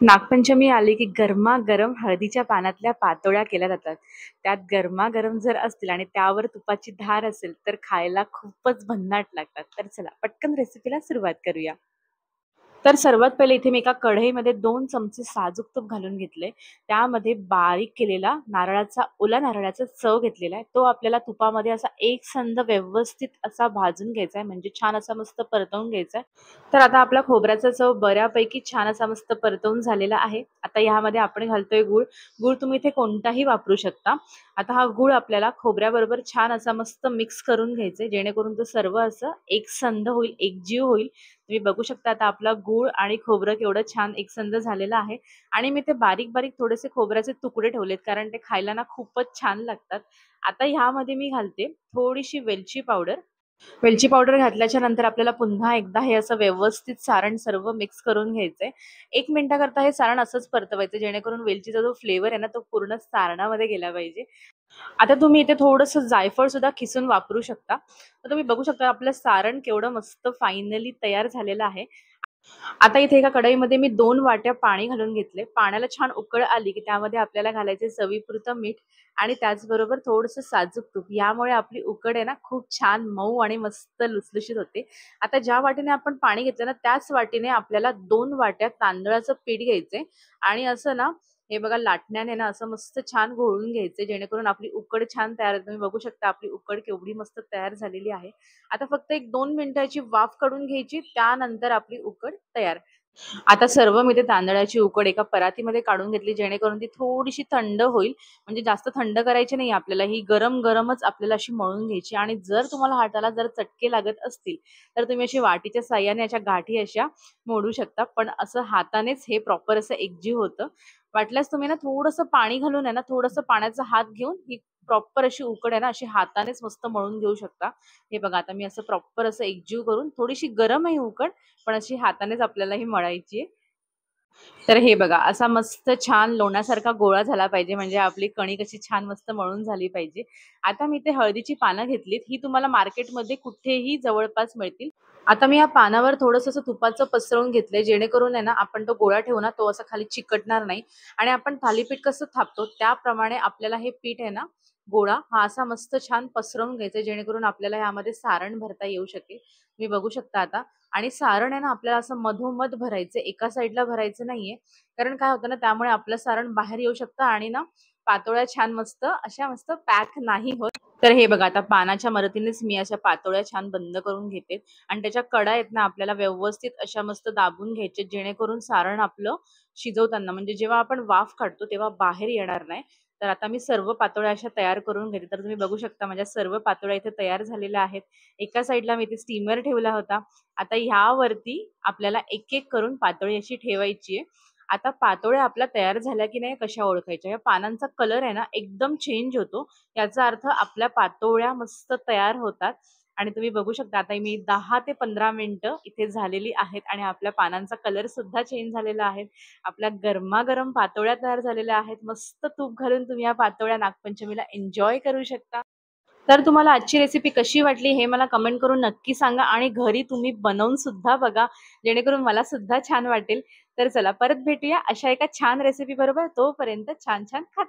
नागपंचमी आली की गरमागरम हळदीच्या पानातल्या पातोळ्या केल्या जातात. त्यात गरमागरम जर असतील आणि त्यावर तुपाची धार असेल तर खायला खूपच भन्नाट लागतात. तर चला पटकन रेसिपीला सुरुवात करूया. तर सर्वात पहिले इथे मी एका कढईमध्ये 2 चमचे साजूक तूप घालून घेतले. त्यामध्ये बारीक केलेला ओला नारळाचा चव घेतलेला आहे. तो आपल्याला तुपामध्ये असा एकसंध व्यवस्थित असा भाजून घ्यायचा आहे, म्हणजे छान असा मस्त परतवून घ्यायचा आहे. तर आता आपला खोबऱ्याचा चव बऱ्यापैकी छान असा मस्त परतवून झालेला आहे. आता ह्यामध्ये आपण घालतोय गूळ. गूळ तुम्ही इथे कोणताही वापरू शकता. आता हा गूळ आपल्याला खोबऱ्याबरोबर छान असा मस्त मिक्स करून घ्यायचा आहे, जेणेकरून तो सर्व असं एकसंध होईल, एकजीव होईल. तुम्ही बघू शकता आता आपला गूळ आणि खोबरं केवढं छान एकसंध झालेलं आहे. आणि मी ते बारीक बारीक थोडेसे खोबऱ्याचे तुकडे ठेवलेत, कारण ते खायला ना खूपच छान लागतात. आता ह्यामध्ये मी घालते थोडीशी वेलची पावडर. वेलची पावडर घातल्याच्या नंतर आपल्याला पुन्हा एकदा हे असं व्यवस्थित सारण सर्व मिक्स करून घ्यायचंय. 1 मिनिटाकरता हे सारण असंच परतवायचं, जेणेकरून वेलचीचा जो फ्लेवर आहे ना तो पूर्ण सारणामध्ये गेला पाहिजे. आता तुम्ही इथे थोडंसं जायफळ सुद्धा खिसून वापरू शकता. तर तुम्ही बघू शकता आपलं सारण केवढं मस्त फायनली तयार झालेलं आहे. आता इथे एका कढईमध्ये मी 2 वाट्या पाणी घालून घेतले. पाण्याला छान उकळ आली की त्यामध्ये आपल्याला घालायचे चवीपुरतं मीठ आणि त्याचबरोबर थोडंसं साजूक तूप. यामुळे आपली उकड आहे ना खूप छान मऊ आणि मस्त लुसलुशीत होते. आता ज्या वाटीने आपण पाणी घेतलं ना त्याच वाटीने आपल्याला 2 वाट्या तांदळाचं पीठ घ्यायचंय आणि असं ना हे बघा लाटण्याने ना असं मस्त छान घोळून घ्यायचे, जेणेकरून आपली उकड छान तयार होते. तुम्ही बघू शकता आपली उकड केवढी मस्त तयार झालेली आहे. आता फक्त एक 2 मिनिटाची वाफ काढून घ्यायची, त्यानंतर आपली उकड तयार. आता सर्व मी ते तांदळाची उकड एका परातीमध्ये काढून घेतली, जेणेकरून ती थोडीशी थंड होईल. म्हणजे जास्त थंड करायची नाही आपल्याला, ही गरम गरमच आपल्याला अशी मळून घ्यायची. आणि जर तुम्हाला हाताला जर चटके लागत असतील तर तुम्ही अशी वाटीच्या साह्याने अशा गाठी अशा मोडू शकता, पण असं हातानेच हे प्रॉपर असं एकजीव होतं. वाटल्यास तुम्ही ना थोडंसं पाणी घालून आहे ना, थोडंसं पाण्याचा हात घेऊन ही प्रॉपर अशी उकड आहे ना अशी हातानेच मस्त मळून घेऊ शकता. हे बघा आता मी असं प्रॉपर असं एकजीव करून, थोडीशी गरम आहे उकड, पण अशी हातानेच आपल्याला ही मळायची आहे. तर हे बघा असा मस्त छान लोण्यासारखा गोळा झाला पाहिजे, म्हणजे आपली कणिक अशी छान मस्त मळून झाली पाहिजे. आता मी ते हळदीची पानं घेतलीत, ही तुम्हाला मार्केटमध्ये कुठेही जवळपास मिळतील. आता मी या पानावर थोडंसं असं तुपाचं पसरवून घेतलंय, जेणेकरून आहे ना आपण तो गोळा ठेवू ना तो असा खाली चिकटणार नाही. आणि आपण थालीपीठ कसं थापतो त्याप्रमाणे आपल्याला हे पीठ आहे ना, गोळा हा असा मस्त छान पसरवून घ्यायचा, जेणेकरून आपल्याला यामध्ये सारण भरता येऊ शकेल. तुम्ही बघू शकता आता. आणि सारण आहे ना आपल्याला असं मधोमध भरायचं, एका साईडला भरायचं नाहीये. कारण काय होतं ना त्यामुळे आपलं सारण बाहेर येऊ शकतं आणि ना पातोळ्या छान मस्त अशा मस्त पॅक नाही होत. तर हे बघा आता पानाच्या मदतीनेच मी अशा पातोळ्या छान बंद करून घेते. आणि त्याच्या कडा आहेत ना आपल्याला व्यवस्थित अशा मस्त दाबून घ्यायचे, जेणेकरून सारण आपलं शिजवताना म्हणजे जेव्हा आपण वाफ काढतो तेव्हा बाहेर येणार नाही. तर आता मी सर्व पातोळ्या अशा तयार करून घेते. तर तुम्ही बघू शकता माझ्या सर्व पातोळ्या इथे तयार झालेल्या आहेत. एका साईडला मी इथे स्टीमर ठेवला होता. आता ह्यावरती आपल्याला एक एक करून पातोळी अशी ठेवायची आहे. आता पातोळ्या आपल्या तयार झाल्या की नाही कशा ओळखायच्या? या पानांचा कलर आहे ना एकदम चेंज होतो. याचा अर्थ आपल्या पातोळ्या मस्त तयार होतात. आणि तुम्ही बघू शकता आता मी 10 ते 15 मिनिटं इथे झालेली आहेत आणि आपल्या पानांचा कलर सुद्धा चेंज झालेला आहे. आपल्या गरमागरम पातोळ्या तयार झालेल्या आहेत. मस्त तूप घालून तुम्ही या पातोळ्या नागपंचमीला एन्जॉय करू शकता. तर तुम्हाला आजची रेसिपी कशी वाटली हे मला कमेंट करून नक्की सांगा आणि घरी तुम्ही बनवून सुद्धा बघा, जेणेकरून मला सुद्धा छान वाटेल. तर चला परत भेटूया अशा एका छान रेसिपी बरोबर. तोपर्यंत छान छान खा.